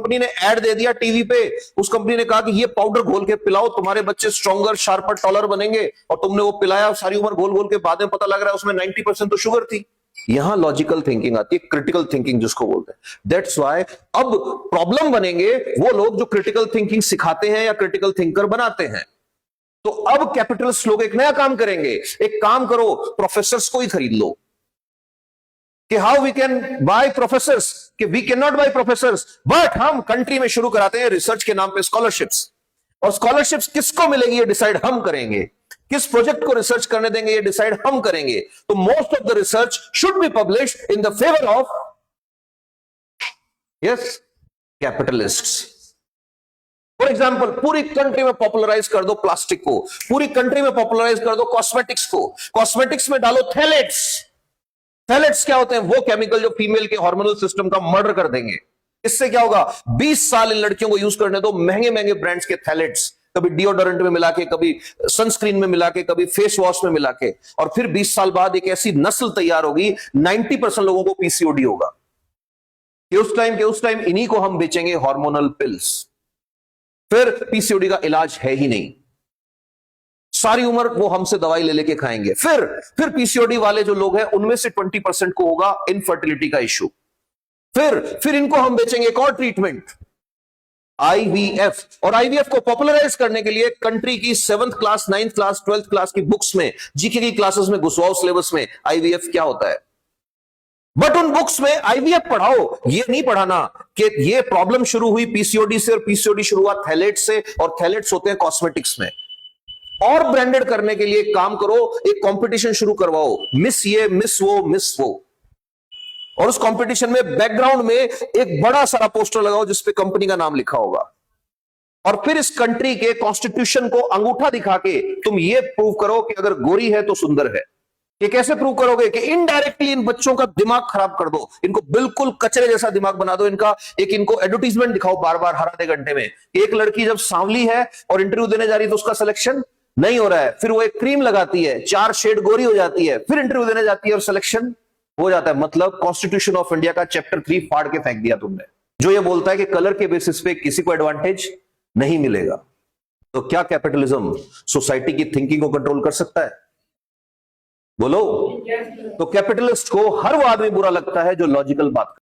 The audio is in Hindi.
कंपनी ने ऐड दे दिया टीवी पे, उस कंपनी ने कहा कि ये पाउडर घोल के पिलाओ, तुम्हारे बच्चे स्ट्रॉन्गर, शार्पर, टॉलर बनेंगे, और तुमने वो पिलाया, सारी उम्र घोल घोल के, बाद में पता लग रहा है उसमें 90% तो शुगर थी। यहां लॉजिकल थिंकिंग आती है, क्रिटिकल थिंकिंग जिसको बोलते हैं। दैट्स व्हाई अब प्रॉब्लम बनेंगे वो लोग जो क्रिटिकल थिंकिंग सिखाते हैं या क्रिटिकल थिंकर बनाते हैं। तो अब कैपिटलिस्ट लोग एक नया काम करेंगे, एक काम करो, प्रोफेसर्स को ही खरीद लो, कि how we can buy professors, कि we can not buy professors, but हम कंट्री में शुरू कराते हैं रिसर्च के नाम पे स्कॉलरशिप्स, और स्कॉलरशिप्स किसको मिलेगी ये डिसाइड हम करेंगे, किस प्रोजेक्ट को रिसर्च करने देंगे ये डिसाइड हम करेंगे। तो most of the research should be published in the favour of yes capitalists. For example, पूरी कंट्री में पॉपुलराइज कर दो प्लास्टिक को, पूरी कंट्री में पॉपुलराइज कर दो कॉस्मेटिक्स को, कॉस्मेटिक्स में डालो थैलेट्स। थैलेट्स क्या होते हैं? वो केमिकल जो फीमेल के हार्मोनल सिस्टम का मर्डर कर देंगे। इससे क्या होगा? 20 साल इन लड़कियों को यूज करने दो महंगे महंगे ब्रांड्स के थैलेट्स, कभी डिओडोरेंट में मिला के, कभी सनस्क्रीन में मिला के, कभी फेस वॉश में मिला के, और फिर 20 साल बाद एक ऐसी नस्ल तैयार होगी, 90% लोगों को पीसीओडी होगा, कि उस टाइम इन्हीं को हम बेचेंगे हार्मोनल पिल्स। फिर पीसीओडी का इलाज है ही नहीं, सारी उम्र वो हमसे दवाई ले लेके खाएंगे। फिर पीसीओडी वाले जो लोग हैं उनमें से 20% को होगा इनफर्टिलिटी का इश्यू। फिर इनको हम बेचेंगे एक और ट्रीटमेंट, आईवीएफ। और आईवीएफ को पॉपुलराइज करने के लिए कंट्री की 7th class, 9th class, 12th class की बुक्स में, जीके की क्लासेस में घुसवाओ सिलेबस में, आईवीएफ क्या होता है। बट उन बुक्स में आईवीएफ पढ़ाओ, ये नहीं पढ़ाना कि ये प्रॉब्लम शुरू हुई पीसीओडी से, और पीसीओडी शुरू हुआ थैलेट से, और थैलेट्स होते हैं कॉस्मेटिक्स में। और ब्रांडेड करने के लिए काम करो, एक कंपटीशन शुरू करवाओ, मिस ये, मिस वो, मिस वो, और उस कंपटीशन में बैकग्राउंड में एक बड़ा सारा पोस्टर लगाओ जिसपे कंपनी का नाम लिखा होगा, और फिर इस कंट्री के कॉन्स्टिट्यूशन को अंगूठा दिखा के तुम ये प्रूव करो कि अगर गोरी है तो सुंदर है। ये कैसे प्रूव करोगे? कि इनडायरेक्टली इन बच्चों का दिमाग खराब कर दो, इनको बिल्कुल कचरे जैसा दिमाग बना दो इनका। एक इनको एडवर्टीजमेंट दिखाओ बार बार हर आधे घंटे में, एक लड़की जब सांवली है और इंटरव्यू देने जा रही है तो उसका सिलेक्शन नहीं हो रहा है, फिर वो एक क्रीम लगाती है, 4 शेड गोरी हो जाती है, फिर इंटरव्यू देने जाती है और सिलेक्शन हो जाता है। मतलब कॉन्स्टिट्यूशन ऑफ इंडिया का चैप्टर 3 फाड़ के फेंक दिया तुमने, जो ये बोलता है कि कलर के बेसिस पे किसी को एडवांटेज नहीं मिलेगा। तो क्या कैपिटलिज्म सोसाइटी की थिंकिंग को कंट्रोल कर सकता है? बोलो। तो कैपिटलिस्ट को हर वो आदमी बुरा लगता है जो लॉजिकल बात